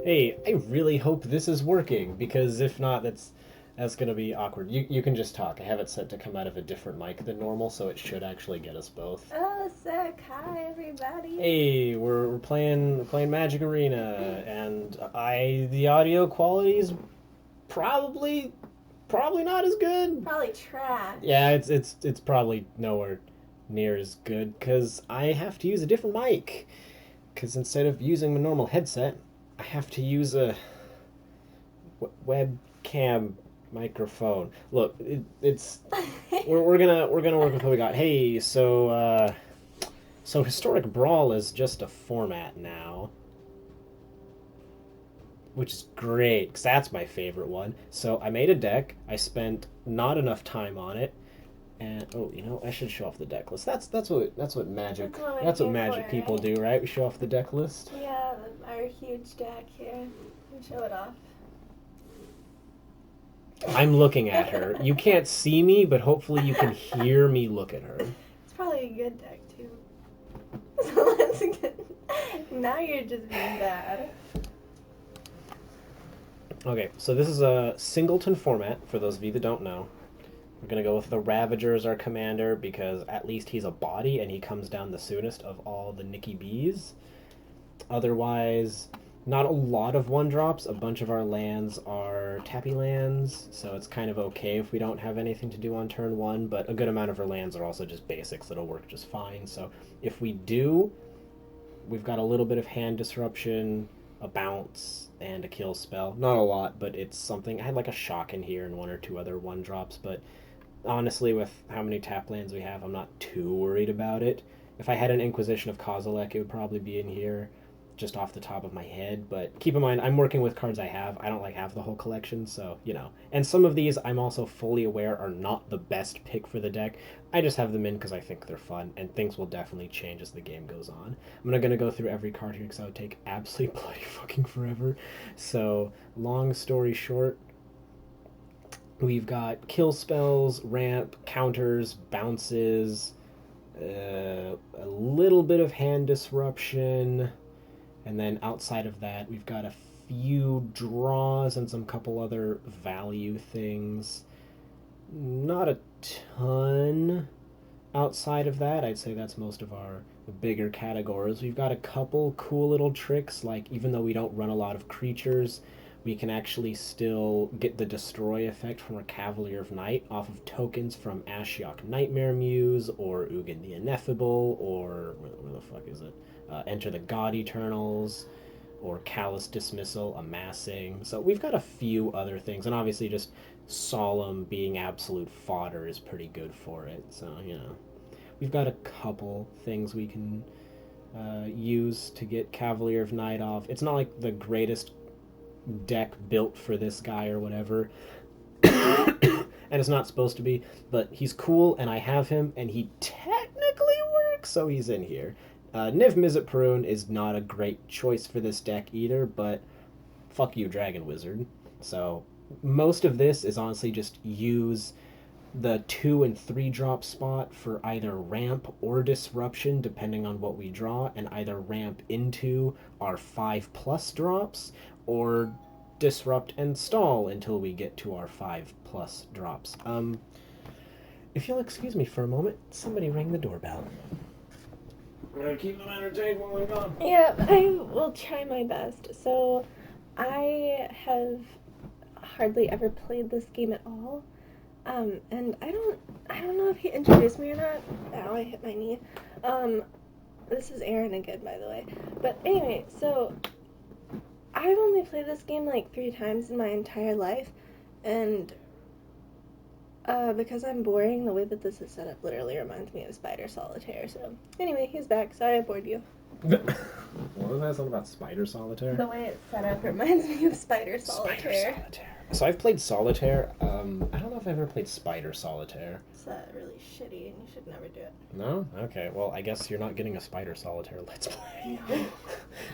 Hey, I really hope this is working because if not, that's gonna be awkward. You can just talk. I have it set to come out of a different mic than normal, so it should actually get us both. Oh, sick. Hi, everybody. Hey, we're playing Magic Arena, and the audio quality is probably probably not as good. Probably trash. Yeah, it's probably nowhere near as good because I have to use a different mic. Because instead of using my normal headset, I have to use a webcam microphone. Look, it's we're gonna work with what we got. Hey, so historic brawl is just a format now, which is great because that's my favorite one. So I made a deck. I spent not enough time on it, and oh, I should show off the deck list. That's what magic That's what we're here magic for, people right? do, right? We show off the deck list. Yeah, our huge deck here. Show it off. I'm looking at her. You can't see me, but hopefully you can hear me look at her. It's probably a good deck, too. So let's get... Now you're just being bad. Okay, so this is a singleton format, for those of you that don't know. We're going to go with the Ravager as our commander, because at least he's a body, and he comes down the soonest of all the Nicky Bees. Otherwise, not a lot of one-drops. A bunch of our lands are tappy lands, so it's kind of okay if we don't have anything to do on turn one, but a good amount of our lands are also just basics that'll work just fine. So if we do, we've got a little bit of hand disruption, a bounce, and a kill spell. Not a lot, but it's something. I had like a shock in here and one or two other one drops, but honestly, with how many tap lands we have, I'm not too worried about it. If I had an Inquisition of Kozilek, it would probably be in here just off the top of my head, but keep in mind I'm working with cards I have. I don't like have the whole collection, so and some of these I'm also fully aware are not the best pick for the deck. I just have them in because I think they're fun, and things will definitely change as the game goes on. I'm not going to go through every card here because that would take absolutely bloody fucking forever. So long story short, we've got kill spells, ramp, counters, bounces, a little bit of hand disruption, and then outside of that, we've got a few draws and some couple other value things. Not a ton outside of that. I'd say that's most of our bigger categories. We've got a couple cool little tricks, like even though we don't run a lot of creatures, we can actually still get the destroy effect from our Cavalier of Night off of tokens from Ashiok Nightmare Muse or Ugin the Ineffable or where the fuck is it? Enter the God Eternals or Callous Dismissal, Amassing. So we've got a few other things, and obviously just Solemn being absolute fodder is pretty good for it. So, we've got a couple things we can use to get Cavalier of Night off. It's not like the greatest deck built for this guy or whatever. And it's not supposed to be, but he's cool, and I have him, and he technically works, so he's in here. Niv Mizzet Perun is not a great choice for this deck either, but fuck you, Dragon Wizard. So most of this is honestly just use the 2 and 3 drop spot for either ramp or disruption, depending on what we draw, and either ramp into our 5+ drops or disrupt and stall until we get to our 5+ drops. If you'll excuse me for a moment, somebody rang the doorbell. We're gonna keep them entertained while I'm gone. Yeah, I will try my best. So, I have hardly ever played this game at all. And I don't know if he introduced me or not. Ow, I hit my knee. This is Aaron again, by the way. But anyway, so I've only played this game like 3 times in my entire life, and because I'm boring, the way that this is set up literally reminds me of Spider Solitaire. So anyway, he's back. Sorry I bored you. What was that something about Spider Solitaire? The way it's set up reminds me of Spider Solitaire. Spider Solitaire. So I've played Solitaire. I don't know if I've ever played Spider Solitaire. It's really shitty, and you should never do it. No? Okay. Well, I guess you're not getting a Spider Solitaire Let's Play. No.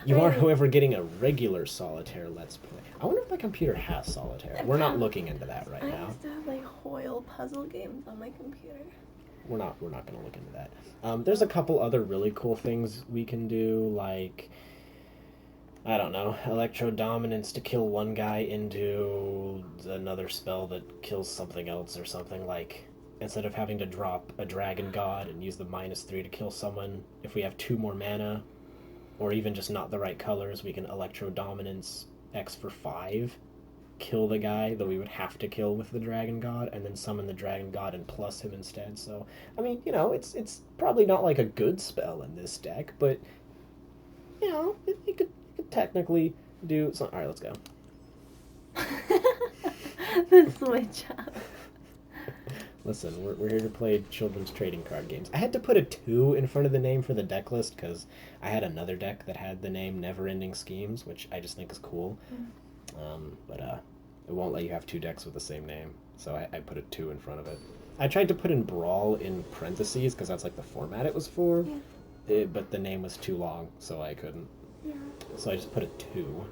You are, however, getting a regular Solitaire Let's Play. I wonder if my computer has Solitaire. We're not looking into that right now. I used to have like Hoyle puzzle games on my computer. We're not going to look into that. There's a couple other really cool things we can do, like I don't know, Electro Dominance to kill one guy into another spell that kills something else or something. Like, instead of having to drop a Dragon God and use the -3 to kill someone, if we have 2 more mana, or even just not the right colors, we can Electro Dominance X for 5, kill the guy that we would have to kill with the Dragon God, and then summon the Dragon God and plus him instead. So, I mean, you know, it's probably not like a good spell in this deck, but, you know, you could technically do some. Alright, let's go. The switch up. Listen, we're here to play children's trading card games. I had to put a 2 in front of the name for the deck list because I had another deck that had the name Never Ending Schemes, which I just think is cool. But it won't let you have 2 decks with the same name, so I put a 2 in front of it. I tried to put in Brawl in parentheses because that's like the format it was for, but the name was too long, so I couldn't. Yeah. So I just put a 2.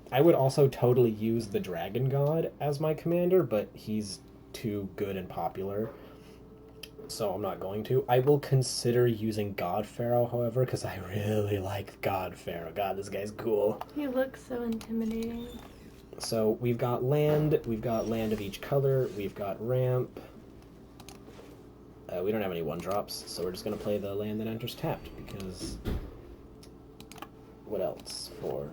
I would also totally use the Dragon God as my commander, but he's too good and popular, so I'm not going to. I will consider using God Pharaoh, however, because I really like God Pharaoh. God, this guy's cool. He looks so intimidating. So we've got land of each color, we've got ramp. We don't have any 1-drops, so we're just going to play the land that enters tapped, because what else for?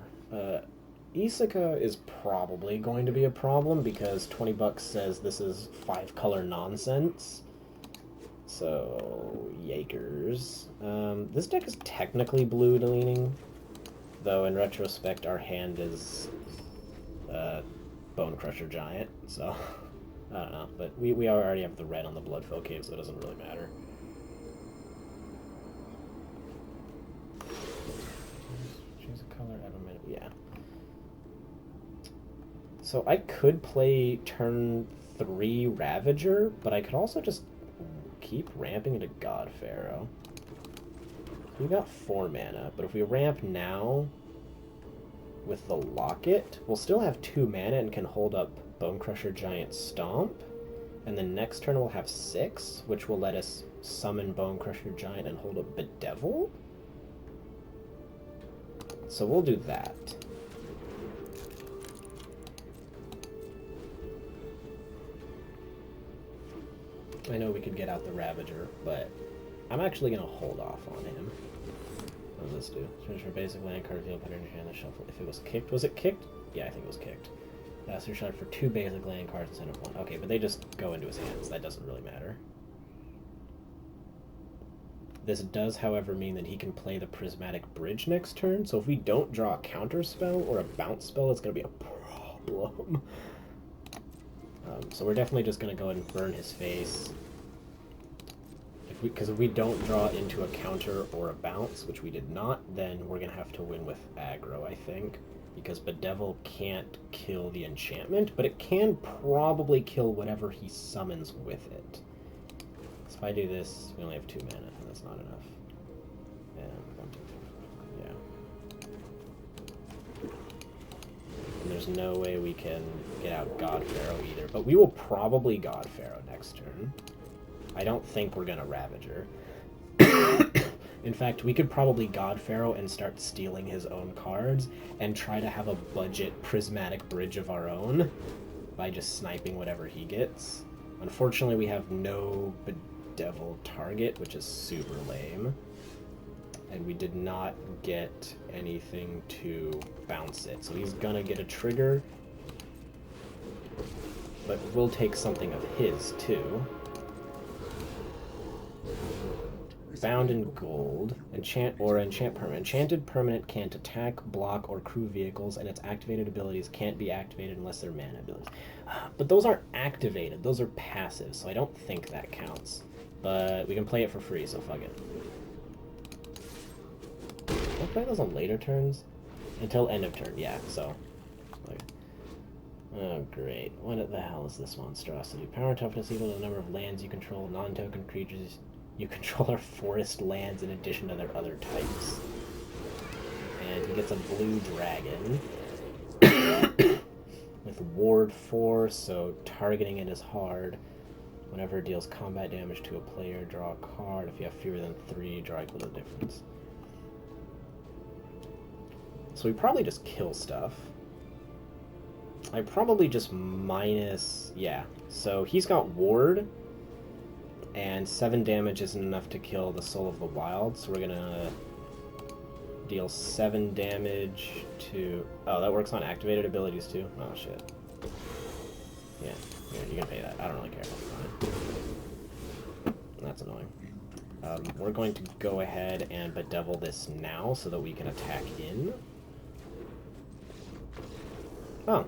Isaka is probably going to be a problem because 20 bucks says this is 5-color nonsense. So, yikers. This deck is technically blue leaning, though in retrospect our hand is Bone Crusher Giant, so I don't know. But we already have the red on the Bloodfell Cave, so it doesn't really matter. Choose a color every minute. Yeah. So I could play turn 3 Ravager, but I could also just keep ramping into God Pharaoh. We got 4 mana, but if we ramp now with the Locket, we'll still have 2 mana and can hold up Bone Crusher Giant Stomp, and then next turn we'll have 6, which will let us summon Bone Crusher Giant and hold up Bedevil. So we'll do that. I know we could get out the Ravager, but I'm actually going to hold off on him. What does this do? Search for basic land card, reveal pattern, hand the shuffle. If it was kicked, was it kicked? Yeah, I think it was kicked. So shot for 2 basic land cards instead of 1. Okay, but they just go into his hands. That doesn't really matter. This does, however, mean that he can play the Prismatic Bridge next turn, so if we don't draw a counter spell or a bounce spell, it's going to be a problem. So we're definitely just going to go ahead and burn his face. Because if we don't draw into a counter or a bounce, which we did not, then we're going to have to win with aggro, I think. Because Bedevil can't kill the enchantment, but it can probably kill whatever he summons with it. So if I do this, we only have 2 mana, and that's not enough. And 1, 2, 3, 4, yeah. And there's no way we can get out God Pharaoh either, but we will probably God Pharaoh next turn. I don't think we're gonna Ravager. In fact, we could probably God Pharaoh and start stealing his own cards and try to have a budget Prismatic Bridge of our own by just sniping whatever he gets. Unfortunately, we have no Bedevil target, which is super lame. And we did not get anything to bounce it. So he's gonna get a trigger, but we'll take something of his too. Bound in gold, enchant permanent. Enchanted permanent can't attack, block, or crew vehicles, and its activated abilities can't be activated unless they're mana abilities. But those aren't activated, those are passive, so I don't think that counts. But we can play it for free, so fuck it. We'll play those on later turns? Until end of turn, yeah, so. Like, oh, great. What the hell is this monstrosity? Power toughness equal to the number of lands you control, non-token creatures you control are forest lands in addition to their other types. And he gets a blue dragon with ward 4, so targeting it is hard. Whenever it deals combat damage to a player, draw a card. If you have fewer than 3, draw equal to the difference. So we probably just kill stuff. I probably just minus... Yeah. So he's got Ward, and 7 damage isn't enough to kill the Soul of the Wild, so we're gonna deal 7 damage to... Oh, that works on activated abilities too? Oh, shit. Yeah, you can pay that. I don't really care. That's fine. That's annoying. We're going to go ahead and bedevil this now so that we can attack in. Oh.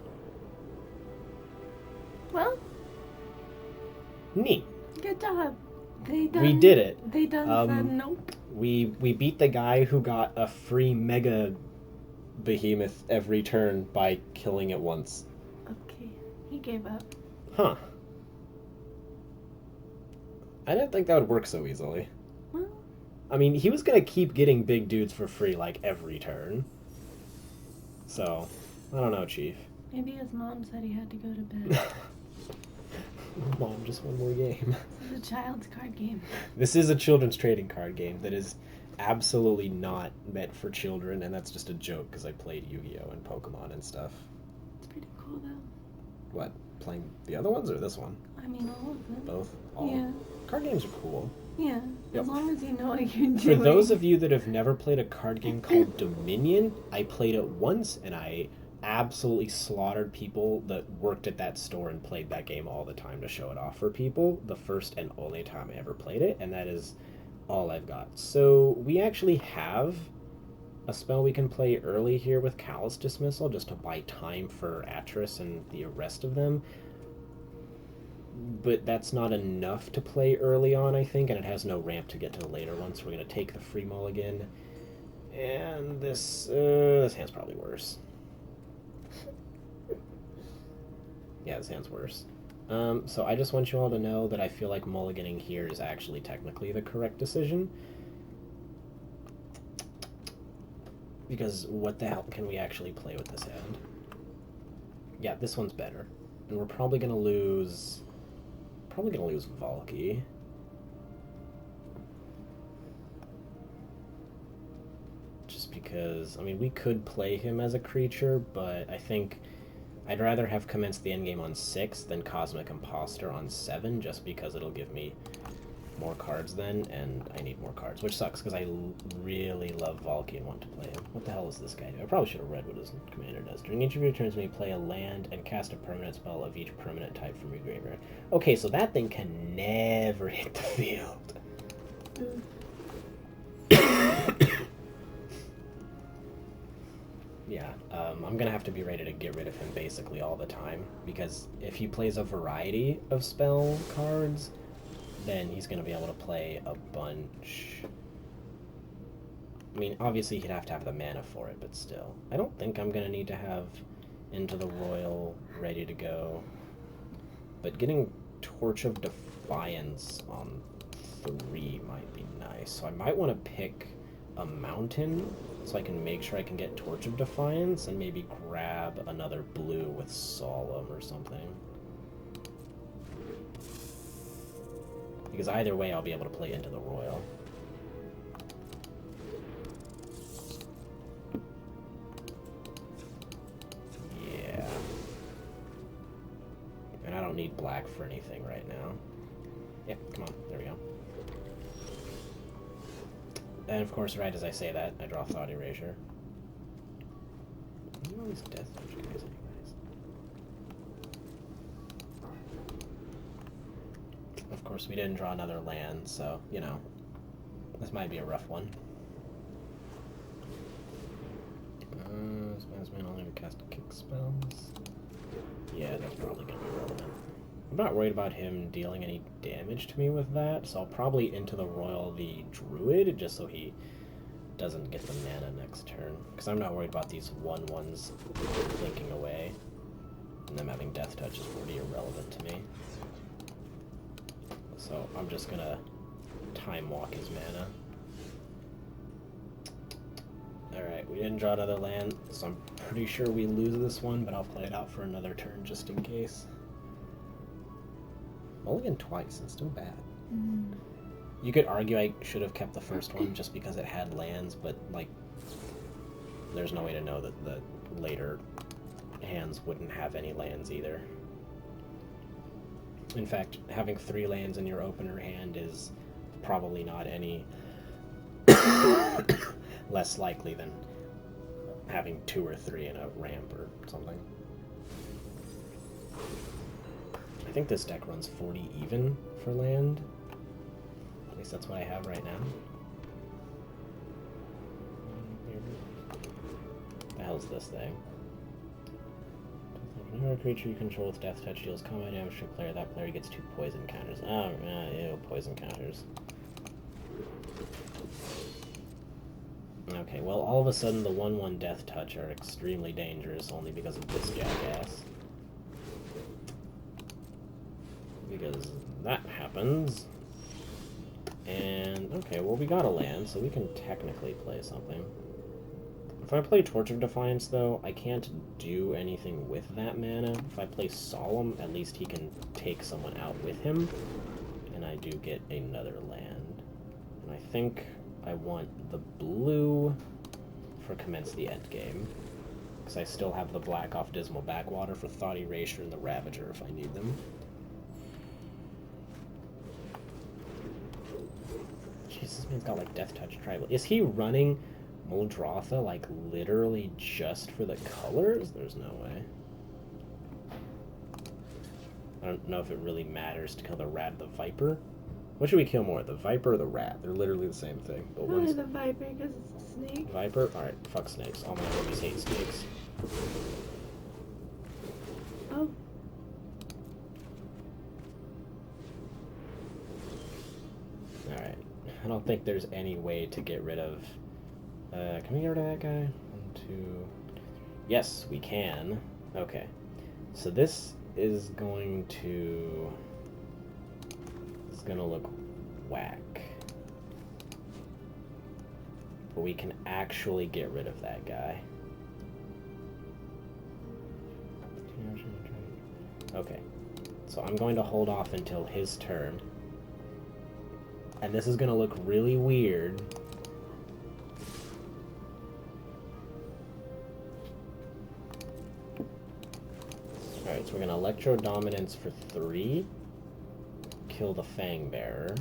Well, Neat. good job. We did it. They done said nope. We beat the guy who got a free mega behemoth every turn by killing it once. Okay, he gave up. Huh. I didn't think that would work so easily. Well, I mean, he was gonna keep getting big dudes for free, like, every turn. So, I don't know, Chief. maybe his mom said he had to go to bed. Mom, just one more game. This is a child's card game. This is a children's trading card game that is absolutely not meant for children, and that's just a joke because I played Yu-Gi-Oh! And Pokemon and stuff. It's pretty cool, though. What? Playing the other ones or this one? I mean, all of them. Both? All? Yeah. Card games are cool. Yeah, Yep. as long as you know what you're doing. For those of you that have never played a card game called Dominion, I played it once, and I absolutely slaughtered people that worked at that store and played that game all the time to show it off for people. The first and only time I ever played it, and that is all I've got. So we actually have a spell we can play early here with Callous Dismissal just to buy time for Atris and the rest of them. But that's not enough to play early on, I think, and it has no ramp to get to the later one, so we're going to take the free mulligan. And this hand's probably worse. Yeah, this hand's worse. So I just want you all to know that I feel like mulliganing here is actually technically the correct decision. Because what the hell can we actually play with this hand? Yeah, this one's better. And we're probably going to lose... Valky. Just because, I mean, we could play him as a creature, but I think I'd rather have commenced the endgame on 6 than Cosmic Imposter on 7, just because it'll give me more cards then, and I need more cards, which sucks, because I really love Valky and want to play him. What the hell is this guy do? I probably should have read what his commander does. During each of your turns, may play a land and cast a permanent spell of each permanent type from your graveyard. Okay, so that thing can never hit the field. Yeah, I'm gonna have to be ready to get rid of him basically all the time, because if he plays a variety of spell cards, then he's going to be able to play a bunch. I mean, obviously he'd have to have the mana for it, but still. I don't think I'm going to need to have Into the Royal ready to go. But getting Torch of Defiance on 3 might be nice. So I might want to pick a mountain so I can make sure I can get Torch of Defiance and maybe grab another blue with Solemn or something. Because either way, I'll be able to play Into the Royal. Yeah. And I don't need black for anything right now. Yep, come on. There we go. And of course, right as I say that, I draw Thought Erasure. What are all these Death Touch guys anyways? Of course, we didn't draw another land, so, you know, this might be a rough one. Spasman only to cast kick spells. Yeah, that's probably going to be relevant. I'm not worried about him dealing any damage to me with that, so I'll probably Into the Royal the Druid, just so he doesn't get the mana next turn. Because I'm not worried about these 1/1s blinking away, and them having Death Touch is pretty irrelevant to me. So I'm just gonna Time Walk his mana. Alright, we didn't draw another land, so I'm pretty sure we lose this one, but I'll play it out for another turn just in case. Mulligan twice, it's still bad. You could argue I should have kept the first one just because it had lands, but, like, there's no way to know that the later hands wouldn't have any lands either. In fact, having 3 lands in your opener hand is probably not any less likely than having 2 or 3 in a ramp or something. I think this deck runs 40 even for land. At least that's what I have right now. What the hell's this thing? Whenever a creature you control with Death Touch deals combat damage to a player, that player gets 2 poison counters. Oh, ew, poison counters. Okay, well, all of a sudden the 1/1 Death Touch are extremely dangerous only because of this jackass. Because that happens. And, okay, well, we got a land, so we can technically play something. If I play Torch of Defiance, though, I can't do anything with that mana. If I play Solemn, at least he can take someone out with him. And I do get another land. And I think I want the blue for Commence the Endgame. Because I still have the black off Dismal Backwater for Thought Erasure and the Ravager if I need them. Jeez, this man's got, like, Death Touch Tribal. Is he running Muldrotha, like, literally just for the colors? There's no way. I don't know if it really matters to kill the rat or the viper. What should we kill more, the viper or the rat? They're literally the same thing. But Probably the viper because it's a snake. Viper? Alright, fuck snakes. All my homies hate snakes. Oh. Alright. I don't think there's any way to get rid of... can we get rid of that guy? 1, 2... Yes, we can. Okay. So this is going to... It's gonna look whack. But we can actually get rid of that guy. Okay. So I'm going to hold off until his turn. And this is gonna look really weird. Alright, so we're gonna Electro Dominance for 3. Kill the Fang Bearer.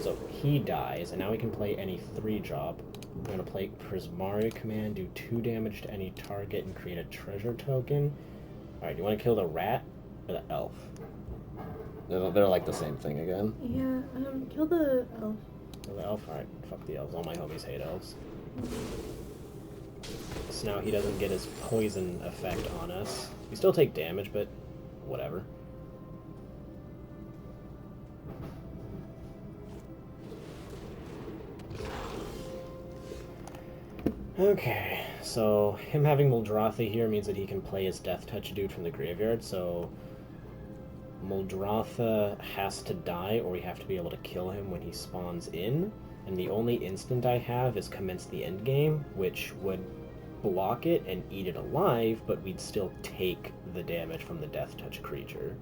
So he dies, and now we can play any 3-drop. We're gonna play Prismari Command, do 2 damage to any target, and create a treasure token. Alright, do you want to kill the rat or the elf? They're like the same thing again. Yeah, kill the elf. Kill the elf? Alright, fuck the elves. All my homies hate elves. So now he doesn't get his poison effect on us. We still take damage, but whatever. Okay, so him having Muldrotha here means that he can play his Death Touch dude from the graveyard, so Muldrotha has to die or we have to be able to kill him when he spawns in, and the only instant I have is Commence the Endgame, which would block it and eat it alive, but we'd still take the damage from the Death Touch creature,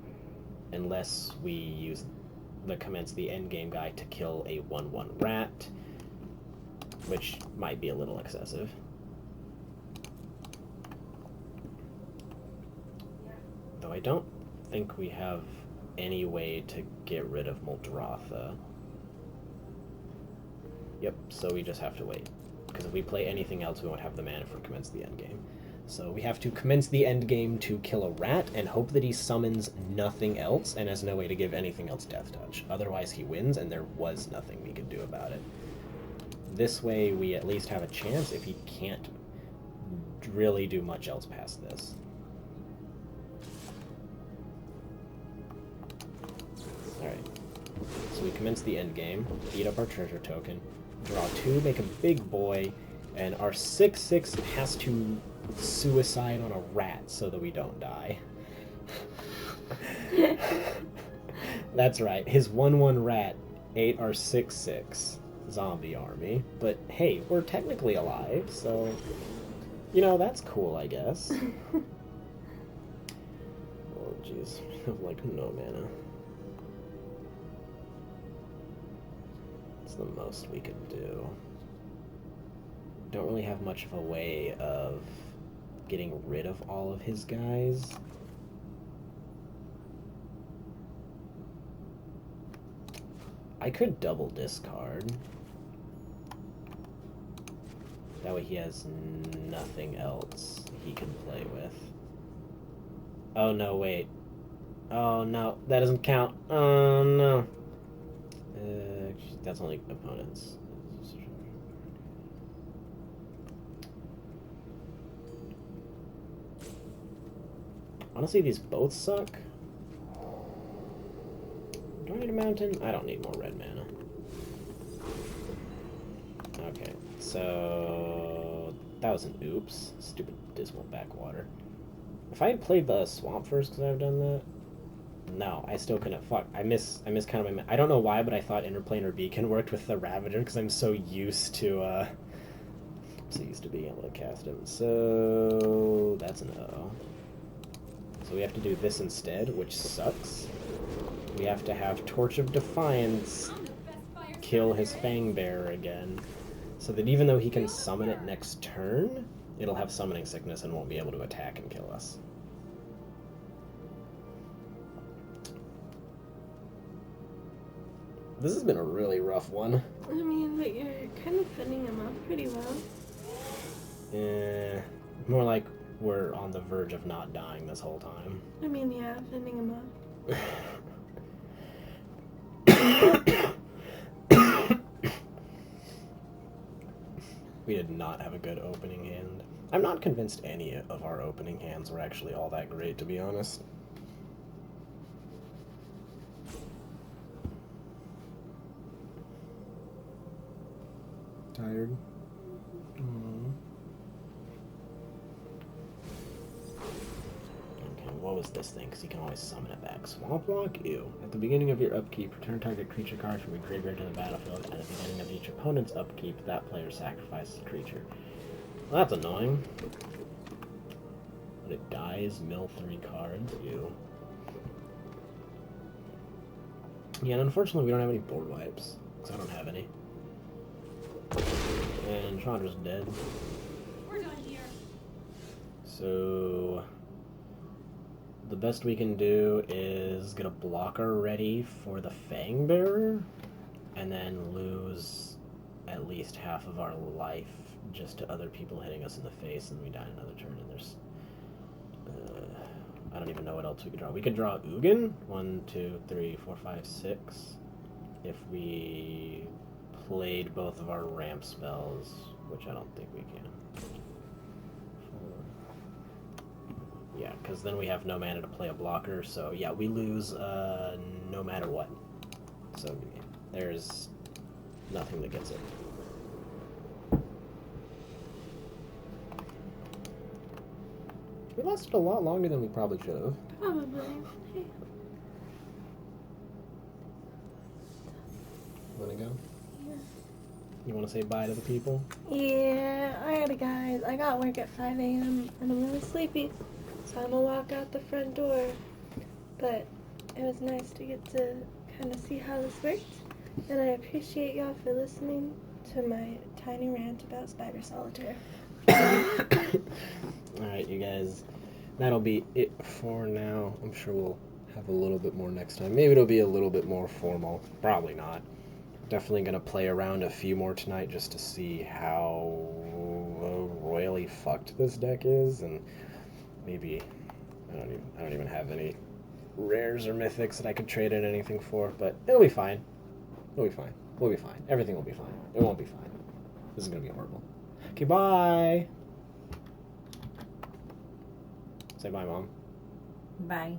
unless we use the Commence the Endgame guy to kill a 1/1 rat, which might be a little excessive. Though I don't think we have any way to get rid of Muldrotha. Yep, so we just have to wait. Because if we play anything else, we won't have the mana for Commence the Endgame. So we have to Commence the Endgame to kill a rat and hope that he summons nothing else and has no way to give anything else Death Touch. Otherwise he wins and there was nothing we could do about it. This way we at least have a chance if he can't really do much else past this. Alright, so we commence the end game, eat up our treasure token, draw 2, make a big boy, and our 6/6 has to suicide on a rat so that we don't die. That's right, his 1/1 rat ate our 6/6 zombie army, but hey, we're technically alive, so, you know, that's cool, I guess. Oh, jeez, I have, like, no mana. It's the most we could do. don't really have much of a way of getting rid of all of his guys. I could double discard. That way he has nothing else he can play with. Oh no, wait. Oh no, that doesn't count. Oh no. That's only opponents. Honestly, these both suck. Do I need a mountain? I don't need more red mana. Okay, so that was an oops. Stupid dismal backwater. If I had played the swamp first, could I have done that? No, I still couldn't. Fuck, I miss kind of my. I don't know why, but I thought Interplanar Beacon worked with the Ravager because I'm so used to being able to cast him. So that's an O. So we have to do this instead, which sucks. We have to have Torch of Defiance kill his Fangbearer again, so that even though he can summon it next turn, it'll have summoning sickness and won't be able to attack and kill us. This has been a really rough one. I mean, but you're kind of fending him off pretty well. More like we're on the verge of not dying this whole time. I mean, yeah, fending him off. We did not have a good opening hand. I'm not convinced any of our opening hands were actually all that great, to be honest. Tired? Okay, what was this thing? Because he can always summon it back. Swamp Walk? Ew. At the beginning of your upkeep, return target creature card from your graveyard to the battlefield. At the beginning of each opponent's upkeep, that player sacrifices a creature. Well, that's annoying. When it dies, mill 3 cards. Ew. Yeah, and unfortunately we don't have any board wipes. Because I don't have any. And Chandra's dead. We're done here. So the best we can do is get a blocker ready for the Fangbearer, and then lose at least half of our life just to other people hitting us in the face, and we die another turn. And there's I don't even know what else we could draw. We could draw Ugin. 1, 2, 3, 4, 5, 6. If we played both of our ramp spells, which I don't think we can. Yeah, because then we have no mana to play a blocker, so yeah, we lose no matter what. So there's nothing that gets it. We lasted a lot longer than we probably should have. Probably. Hey. Wanna go? Yeah. You wanna say bye to the people? Yeah, alrighty guys, I got work at 5 a.m. and I'm really sleepy, so I'm gonna walk out the front door. But it was nice to get to kind of see how this worked, and I appreciate y'all for listening to my tiny rant about Spider Solitaire. Alright, you guys, that'll be it for now. I'm sure we'll have a little bit more next time. Maybe it'll be a little bit more formal. Probably not. Definitely gonna play around a few more tonight just to see how royally fucked this deck is, and maybe I don't even have any rares or mythics that I could trade in anything for, but it'll be fine. It'll be fine. We'll be fine. Everything will be fine. It won't be fine. This is gonna be horrible. Okay, bye. Say bye, Mom. Bye.